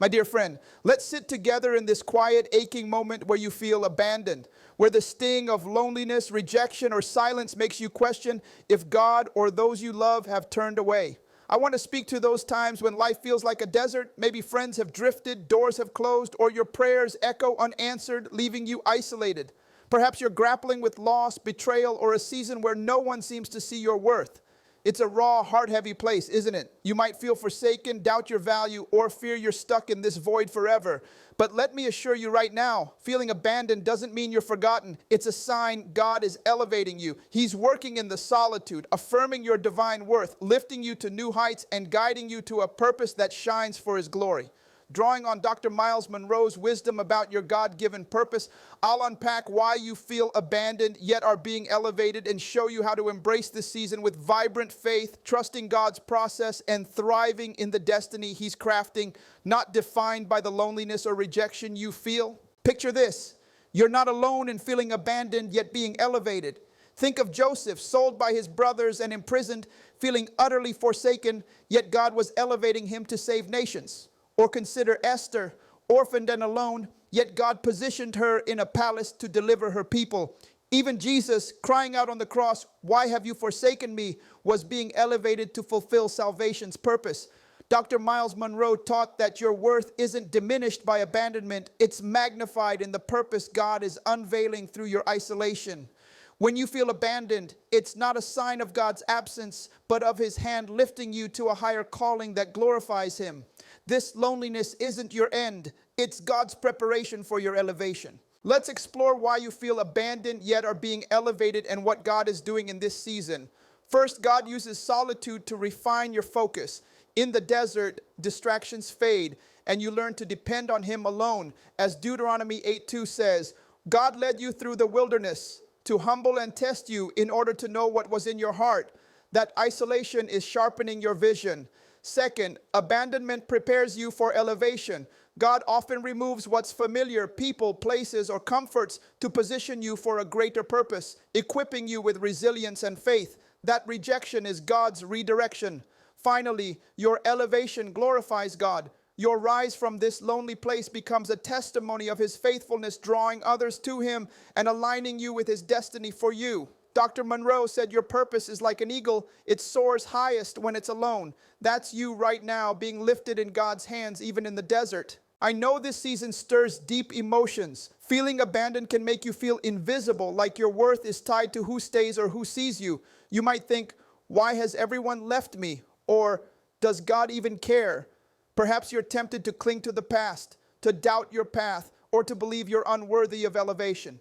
My dear friend, let's sit together in this quiet, aching moment where you feel abandoned, where the sting of loneliness, rejection, or silence makes you question if God or those you love have turned away. I want to speak to those times when life feels like a desert. Maybe friends have drifted, doors have closed, or your prayers echo unanswered, leaving you isolated. Perhaps you're grappling with loss, betrayal, or a season where no one seems to see your worth. It's a raw, heart-heavy place, isn't it? You might feel forsaken, doubt your value, or fear you're stuck in this void forever. But let me assure you right now, feeling abandoned doesn't mean you're forgotten. It's a sign God is elevating you. He's working in the solitude, affirming your divine worth, lifting you to new heights, and guiding you to a purpose that shines for His glory. Drawing on Dr. Myles Munroe's wisdom about your God-given purpose, I'll unpack why you feel abandoned yet are being elevated and show you how to embrace this season with vibrant faith, trusting God's process, and thriving in the destiny He's crafting, not defined by the loneliness or rejection you feel. Picture this. You're not alone in feeling abandoned yet being elevated. Think of Joseph, sold by his brothers and imprisoned, feeling utterly forsaken, yet God was elevating him to save nations. Or consider Esther, orphaned and alone, yet God positioned her in a palace to deliver her people. Even Jesus, crying out on the cross, "Why have you forsaken me?" was being elevated to fulfill salvation's purpose. Dr. Myles Munroe taught that your worth isn't diminished by abandonment, it's magnified in the purpose God is unveiling through your isolation. When you feel abandoned, it's not a sign of God's absence, but of His hand lifting you to a higher calling that glorifies Him. This loneliness isn't your end. It's God's preparation for your elevation. Let's explore why you feel abandoned yet are being elevated and what God is doing in this season. First, God uses solitude to refine your focus. In the desert, distractions fade, and you learn to depend on Him alone. As Deuteronomy 8:2 says, God led you through the wilderness to humble and test you in order to know what was in your heart. That isolation is sharpening your vision. Second, abandonment prepares you for elevation. God often removes what's familiar, people, places, or comforts to position you for a greater purpose, equipping you with resilience and faith. That rejection is God's redirection. Finally, your elevation glorifies God. Your rise from this lonely place becomes a testimony of His faithfulness, drawing others to Him and aligning you with His destiny for you. Dr. Munroe said your purpose is like an eagle. It soars highest when it's alone. That's you right now, being lifted in God's hands, even in the desert. I know this season stirs deep emotions. Feeling abandoned can make you feel invisible, like your worth is tied to who stays or who sees you. You might think, why has everyone left me? Or, does God even care? Perhaps you're tempted to cling to the past, to doubt your path, or to believe you're unworthy of elevation.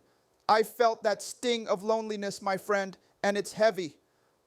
I felt that sting of loneliness, my friend, and it's heavy.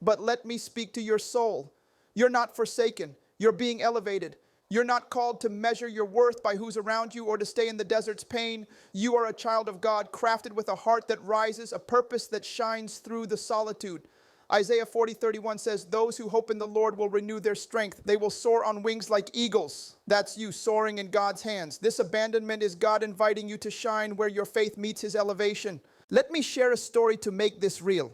But let me speak to your soul. You're not forsaken. You're being elevated. You're not called to measure your worth by who's around you or to stay in the desert's pain. You are a child of God, crafted with a heart that rises, a purpose that shines through the solitude. Isaiah 40:31 says, those who hope in the Lord will renew their strength. They will soar on wings like eagles. That's you soaring in God's hands. This abandonment is God inviting you to shine where your faith meets His elevation. Let me share a story to make this real.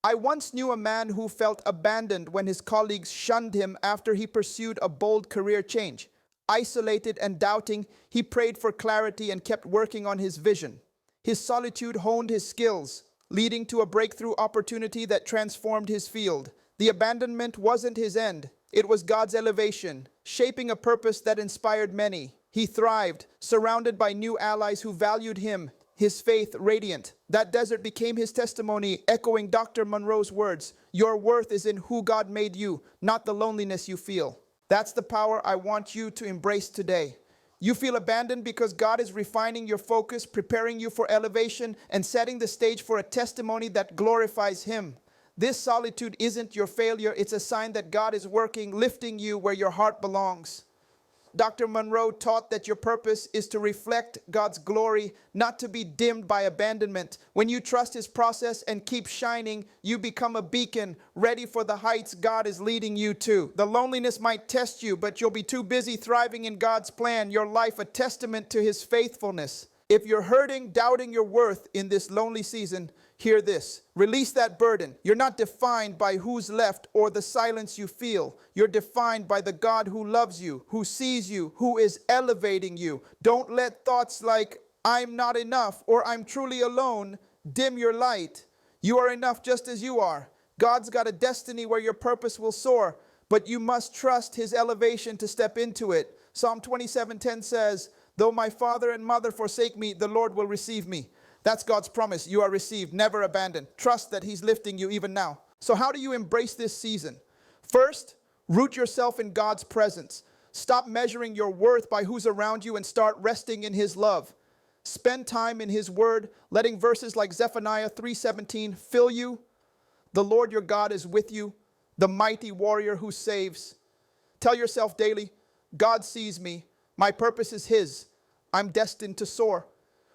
I once knew a man who felt abandoned when his colleagues shunned him after he pursued a bold career change. Isolated and doubting, he prayed for clarity and kept working on his vision. His solitude honed his skills, leading to a breakthrough opportunity that transformed his field. The abandonment wasn't his end. It was God's elevation, shaping a purpose that inspired many. He thrived, surrounded by new allies who valued him, his faith radiant. That desert became his testimony, echoing Dr. Munroe's words, your worth is in who God made you, not the loneliness you feel. That's the power I want you to embrace today. You feel abandoned because God is refining your focus, preparing you for elevation, and setting the stage for a testimony that glorifies Him. This solitude isn't your failure. It's a sign that God is working, lifting you where your heart belongs. Dr. Munroe taught that your purpose is to reflect God's glory, not to be dimmed by abandonment. When you trust His process and keep shining, you become a beacon, ready for the heights God is leading you to. The loneliness might test you, but you'll be too busy thriving in God's plan, your life a testament to His faithfulness. If you're hurting, doubting your worth in this lonely season, hear this. Release that burden. You're not defined by who's left or the silence you feel. You're defined by the God who loves you, who sees you, who is elevating you. Don't let thoughts like, I'm not enough or I'm truly alone, dim your light. You are enough just as you are. God's got a destiny where your purpose will soar, but you must trust his elevation to step into it. Psalm 27:10 says, though my father and mother forsake me, the Lord will receive me. That's God's promise. You are received, never abandoned. Trust that he's lifting you even now. So how do you embrace this season? First, root yourself in God's presence. Stop measuring your worth by who's around you and start resting in his love. Spend time in his word, letting verses like Zephaniah 3:17 fill you. The Lord your God is with you, the mighty warrior who saves. Tell yourself daily, God sees me. My purpose is his. I'm destined to soar.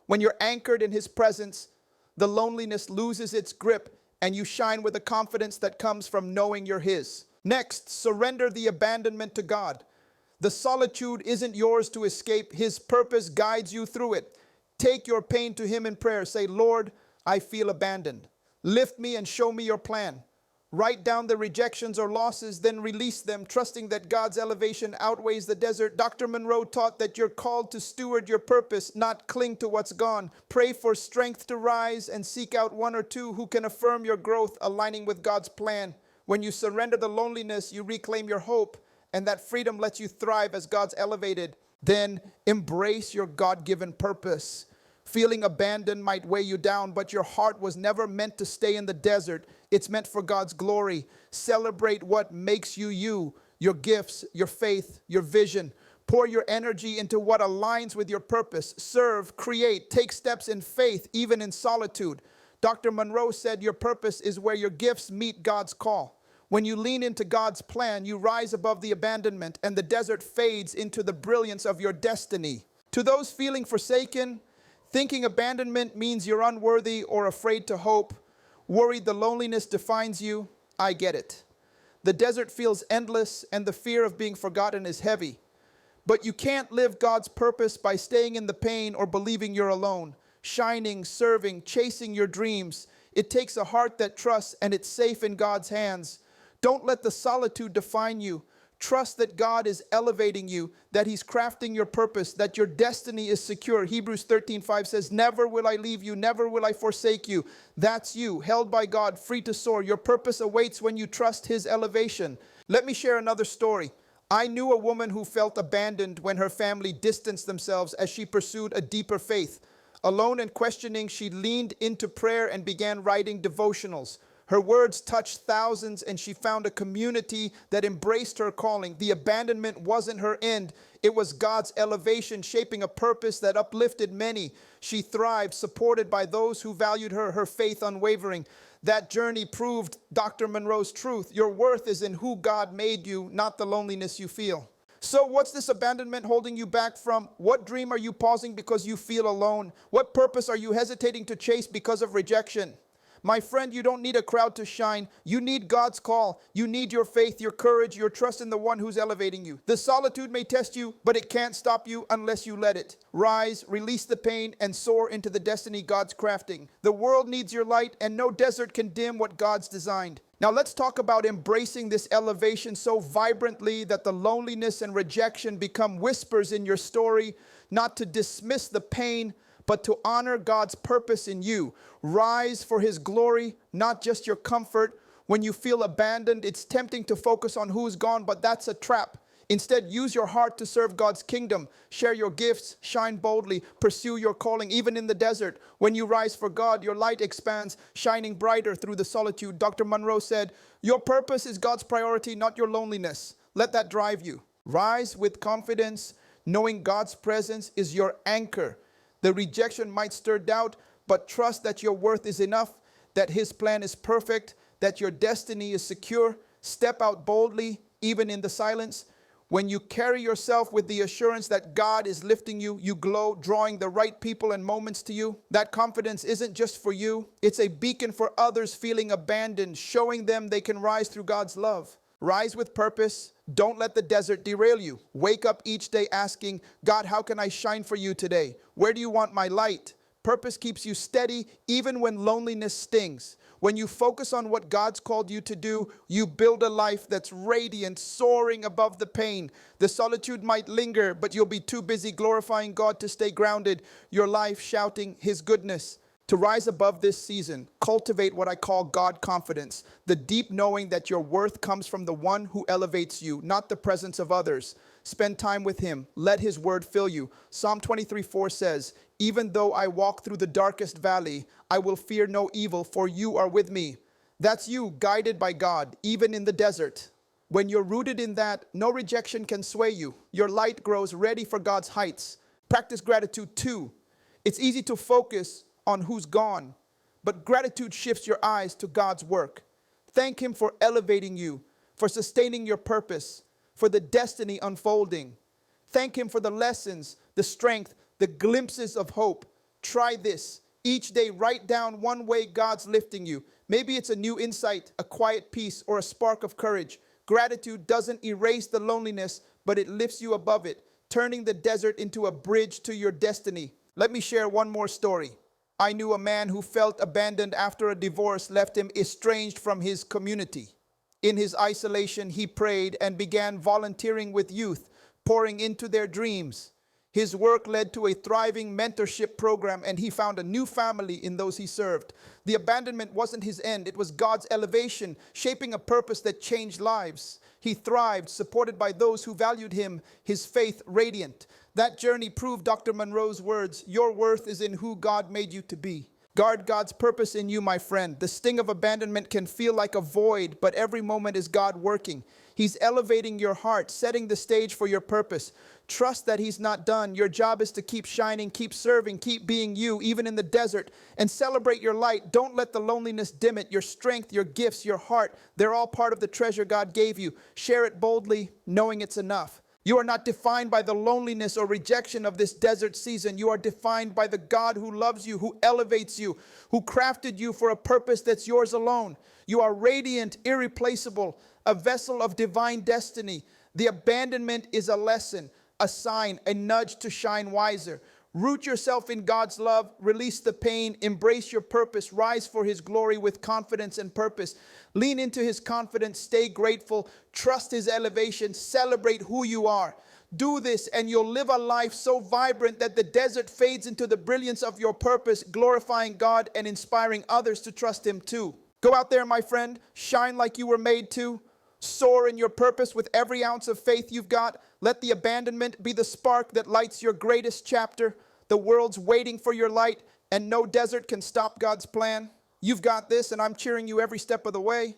When you're anchored in his presence, the loneliness loses its grip and you shine with a confidence that comes from knowing you're his. Next, surrender the abandonment to God. The solitude isn't yours to escape. His purpose guides you through it. Take your pain to him in prayer. Say, Lord, I feel abandoned. Lift me and show me your plan. Write down the rejections or losses, then release them, trusting that God's elevation outweighs the desert. Dr. Munroe taught that you're called to steward your purpose, not cling to what's gone. Pray for strength to rise and seek out one or two who can affirm your growth, aligning with God's plan. When you surrender the loneliness, you reclaim your hope, and that freedom lets you thrive as God's elevated. Then embrace your God-given purpose. Feeling abandoned might weigh you down, but your heart was never meant to stay in the desert. It's meant for God's glory. Celebrate what makes you you, your gifts, your faith, your vision. Pour your energy into what aligns with your purpose. Serve, create, take steps in faith, even in solitude. Dr. Munroe said your purpose is where your gifts meet God's call. When you lean into God's plan, you rise above the abandonment and the desert fades into the brilliance of your destiny. To those feeling forsaken, thinking abandonment means you're unworthy or afraid to hope, worried the loneliness defines you, I get it. The desert feels endless and the fear of being forgotten is heavy. But you can't live God's purpose by staying in the pain or believing you're alone. Shining, serving, chasing your dreams. It takes a heart that trusts and it's safe in God's hands. Don't let the solitude define you. Trust that God is elevating you, that he's crafting your purpose, that your destiny is secure. Hebrews 13:5 says, never will I leave you, never will I forsake you. That's you, held by God, free to soar. Your purpose awaits when you trust his elevation. Let me share another story. I knew a woman who felt abandoned when her family distanced themselves as she pursued a deeper faith. Alone and questioning, she leaned into prayer and began writing devotionals. Her words touched thousands and she found a community that embraced her calling. The abandonment wasn't her end. It was God's elevation shaping a purpose that uplifted many. She thrived, supported by those who valued her faith unwavering. That journey proved Dr. Munroe's truth. Your worth is in who God made you, not the loneliness you feel. So what's this abandonment holding you back from? What dream are you pausing because you feel alone? What purpose are you hesitating to chase because of rejection? My friend, you don't need a crowd to shine. You need God's call. You need your faith, your courage, your trust in the one who's elevating you. The solitude may test you, but it can't stop you unless you let it. Rise, release the pain, and soar into the destiny God's crafting. The world needs your light, and no desert can dim what God's designed. Now let's talk about embracing this elevation so vibrantly that the loneliness and rejection become whispers in your story, not to dismiss the pain, but to honor God's purpose in you. Rise for his glory, not just your comfort. When you feel abandoned, it's tempting to focus on who's gone, but that's a trap. Instead, use your heart to serve God's kingdom. Share your gifts, shine boldly, pursue your calling, even in the desert. When you rise for God, your light expands, shining brighter through the solitude. Dr. Munroe said, your purpose is God's priority, not your loneliness. Let that drive you. Rise with confidence, knowing God's presence is your anchor. The rejection might stir doubt, but trust that your worth is enough, that his plan is perfect, that your destiny is secure. Step out boldly, even in the silence. When you carry yourself with the assurance that God is lifting you, you glow, drawing the right people and moments to you. That confidence isn't just for you. It's a beacon for others feeling abandoned, showing them they can rise through God's love. Rise with purpose. Don't let the desert derail you. Wake up each day asking, God, how can I shine for you today? Where do you want my light? Purpose keeps you steady even when loneliness stings. When you focus on what God's called you to do, you build a life that's radiant, soaring above the pain. The solitude might linger, but you'll be too busy glorifying God to stay grounded. Your life shouting His goodness. To rise above this season, cultivate what I call God confidence, the deep knowing that your worth comes from the one who elevates you, not the presence of others. Spend time with Him. Let His word fill you. Psalm 23:4 says, even though I walk through the darkest valley, I will fear no evil, for you are with me. That's you, guided by God, even in the desert. When you're rooted in that, no rejection can sway you. Your light grows ready for God's heights. Practice gratitude too. It's easy to focus on who's gone, but gratitude shifts your eyes to God's work. Thank Him for elevating you, for sustaining your purpose, for the destiny unfolding. Thank Him for the lessons, the strength, the glimpses of hope. Try this. Each day, write down one way God's lifting you. Maybe it's a new insight, a quiet peace, or a spark of courage. Gratitude doesn't erase the loneliness, but it lifts you above it, turning the desert into a bridge to your destiny. Let me share one more story. I knew a man who felt abandoned after a divorce left him estranged from his community. In his isolation, he prayed and began volunteering with youth, pouring into their dreams. His work led to a thriving mentorship program, and he found a new family in those he served. The abandonment wasn't his end. It was God's elevation, shaping a purpose that changed lives. He thrived, supported by those who valued him, his faith radiant. That journey proved Dr. Munroe's words, your worth is in who God made you to be. Guard God's purpose in you, my friend. The sting of abandonment can feel like a void, but every moment is God working. He's elevating your heart, setting the stage for your purpose. Trust that He's not done. Your job is to keep shining, keep serving, keep being you, even in the desert, and celebrate your light. Don't let the loneliness dim it. Your strength, your gifts, your heart, they're all part of the treasure God gave you. Share it boldly, knowing it's enough. You are not defined by the loneliness or rejection of this desert season. You are defined by the God who loves you, who elevates you, who crafted you for a purpose that's yours alone. You are radiant, irreplaceable, a vessel of divine destiny. The abandonment is a lesson, a sign, a nudge to shine wiser. Root yourself in God's love, release the pain, embrace your purpose, rise for His glory with confidence and purpose. Lean into His confidence, stay grateful, trust His elevation, celebrate who you are. Do this and you'll live a life so vibrant that the desert fades into the brilliance of your purpose, glorifying God and inspiring others to trust Him too. Go out there, my friend, shine like you were made to. Soar in your purpose with every ounce of faith you've got. Let the abandonment be the spark that lights your greatest chapter. The world's waiting for your light, and no desert can stop God's plan. You've got this, and I'm cheering you every step of the way.